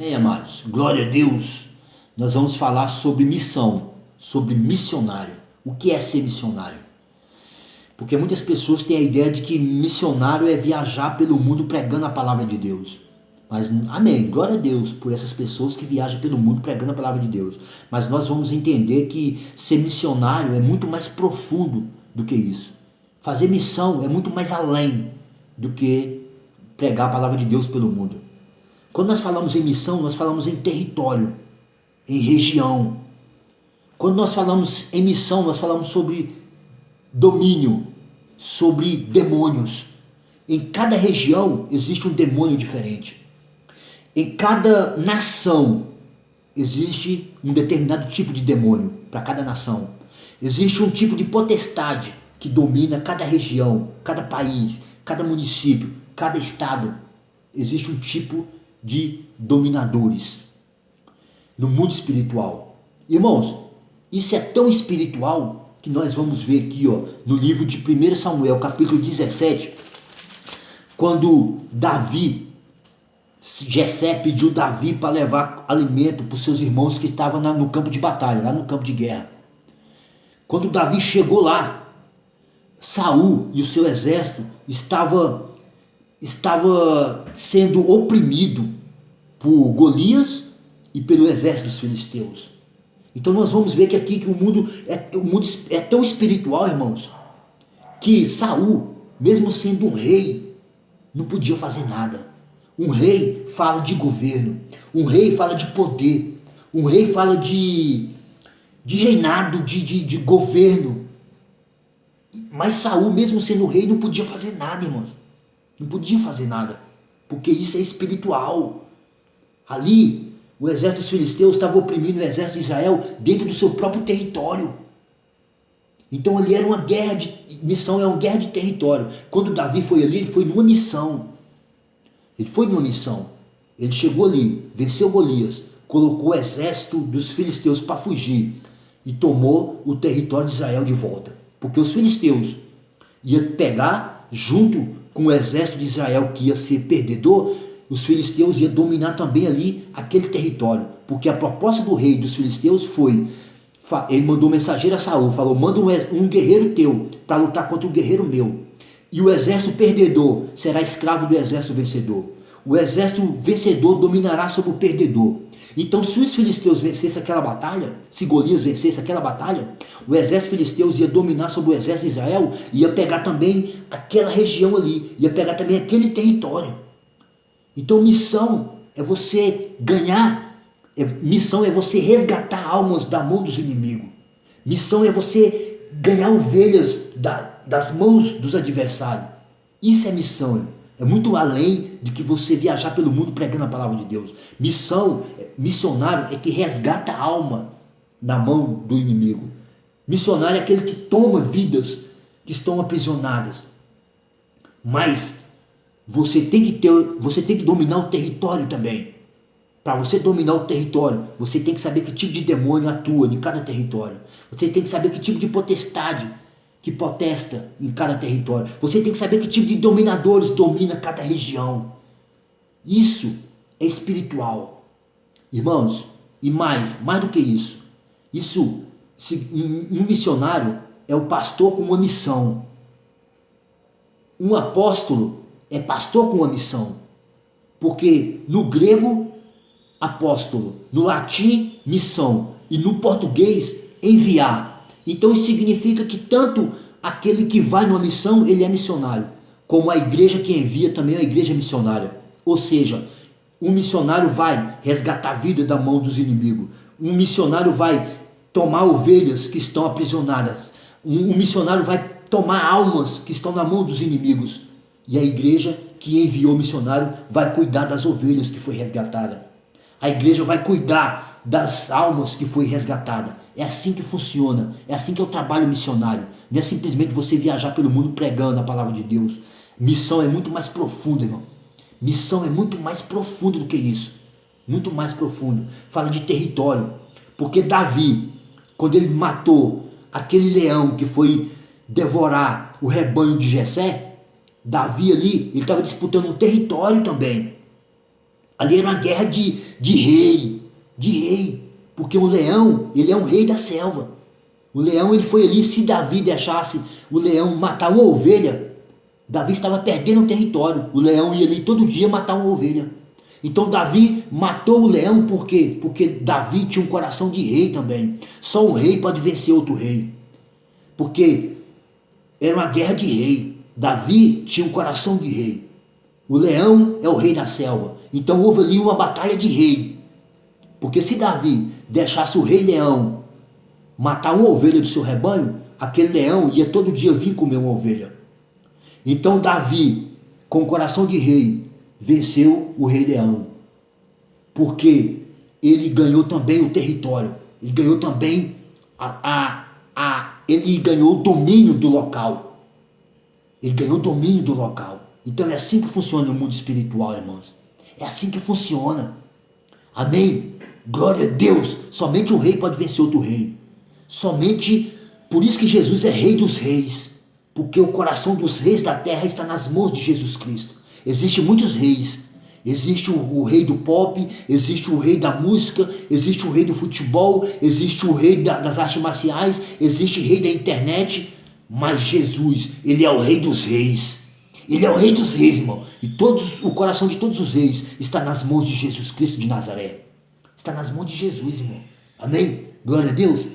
Bem, amados, glória a Deus. Nós vamos falar sobre missão, sobre missionário. O que é ser missionário? Porque muitas pessoas têm a ideia de que missionário é viajar pelo mundo pregando a palavra de Deus. Mas, amém, glória a Deus por essas pessoas que viajam pelo mundo pregando a palavra de Deus. Mas nós vamos entender que ser missionário é muito mais profundo do que isso. Fazer missão é muito mais além do que pregar a palavra de Deus pelo mundo. Quando nós falamos em missão, nós falamos em território, em região. Quando nós falamos em missão, nós falamos sobre domínio, sobre demônios. Em cada região existe um demônio diferente. Em cada nação existe um determinado tipo de demônio para cada nação. Existe um tipo de potestade que domina cada região, cada país, cada município, cada estado. Existe um tipo de dominadores no mundo espiritual. Irmãos, isso é tão espiritual que nós vamos ver aqui, no livro de 1 Samuel, capítulo 17, quando Jessé pediu Davi para levar alimento para os seus irmãos que estavam no campo de batalha, lá no campo de guerra. Quando Davi chegou lá, Saul e o seu exército estava sendo oprimido por Golias e pelo exército dos filisteus. Então nós vamos ver que aqui que o mundo é tão espiritual, irmãos, que Saul, mesmo sendo um rei, não podia fazer nada. Um rei fala de governo, um rei fala de poder, um rei fala de reinado, de governo. Mas Saul, mesmo sendo rei, não podia fazer nada, irmãos. Não podia fazer nada, porque isso é espiritual. Ali, o exército dos filisteus estava oprimindo o exército de Israel dentro do seu próprio território. Então ali era uma guerra de missão, é uma guerra de território. Quando Davi foi ali, ele foi numa missão. Ele chegou ali, venceu Golias, colocou o exército dos filisteus para fugir e tomou o território de Israel de volta. Porque os filisteus iam pegar junto com o exército de Israel que ia ser perdedor, os filisteus iam dominar também ali aquele território. Porque a proposta do rei dos filisteus foi, ele mandou um mensageiro a Saul, falou, manda um guerreiro teu para lutar contra um guerreiro meu. E o exército perdedor será escravo do exército vencedor. O exército vencedor dominará sobre o perdedor. Então, se os filisteus vencessem aquela batalha, se Golias vencesse aquela batalha, o exército filisteu ia dominar sobre o exército de Israel, ia pegar também aquela região ali, ia pegar também aquele território. Então, missão é você ganhar, missão é você resgatar almas da mão dos inimigos. Missão é você ganhar ovelhas das mãos dos adversários. Isso é missão, é muito além de que você viajar pelo mundo pregando a palavra de Deus. Missionário é que resgata a alma na mão do inimigo. Missionário é aquele que toma vidas que estão aprisionadas. Mas você tem que dominar o território também. Para você dominar o território, você tem que saber que tipo de demônio atua em cada território. Você tem que saber que tipo de potestade que potesta em cada território. Você tem que saber que tipo de dominadores domina cada região. Isso é espiritual. Irmãos, e mais do que isso. Um missionário é o pastor com uma missão. Um apóstolo é pastor com uma missão. Porque no grego, apóstolo, no latim, missão, e no português, enviar. Então isso significa que tanto aquele que vai numa missão, ele é missionário, como a igreja que envia também é a igreja missionária. Ou seja, um missionário vai resgatar a vida da mão dos inimigos. Um missionário vai tomar ovelhas que estão aprisionadas. Um missionário vai tomar almas que estão na mão dos inimigos. E a igreja que enviou o missionário vai cuidar das ovelhas que foi resgatada. A igreja vai cuidar das almas que foi resgatada. É assim que funciona. É assim que é o trabalho missionário. Não é simplesmente você viajar pelo mundo pregando a palavra de Deus. Missão é muito mais profunda, irmão. Missão é muito mais profundo do que isso. Muito mais profundo. Fala de território. Porque Davi, quando ele matou aquele leão que foi devorar o rebanho de Jessé, Davi ali, ele estava disputando um território também. Ali era uma guerra de rei, porque o leão, ele é um rei da selva. O leão, ele foi ali, se Davi deixasse o leão matar uma ovelha, Davi estava perdendo o território. O leão ia ali todo dia matar uma ovelha. Então Davi matou o leão por quê? Porque Davi tinha um coração de rei também. Só um rei pode vencer outro rei. Porque era uma guerra de rei. Davi tinha um coração de rei. O leão é o rei da selva. Então houve ali uma batalha de rei. Porque se Davi deixasse o rei leão matar uma ovelha do seu rebanho, aquele leão ia todo dia vir comer uma ovelha. Então Davi, com o coração de rei, venceu o rei leão. Porque ele ganhou também o território. Ele ganhou também ele ganhou o domínio do local. Ele ganhou o domínio do local. Então é assim que funciona no mundo espiritual, irmãos. É assim que funciona. Amém? Glória a Deus. Somente um rei pode vencer outro rei. Somente, por isso que Jesus é rei dos reis. Porque o coração dos reis da terra está nas mãos de Jesus Cristo. Existem muitos reis. Existe o rei do pop, existe o rei da música, existe o rei do futebol, existe o rei das artes marciais, existe o rei da internet. Mas Jesus, ele é o rei dos reis. Ele é o rei dos reis, irmão. E o coração de todos os reis está nas mãos de Jesus Cristo de Nazaré. Está nas mãos de Jesus, irmão. Amém? Glória a Deus.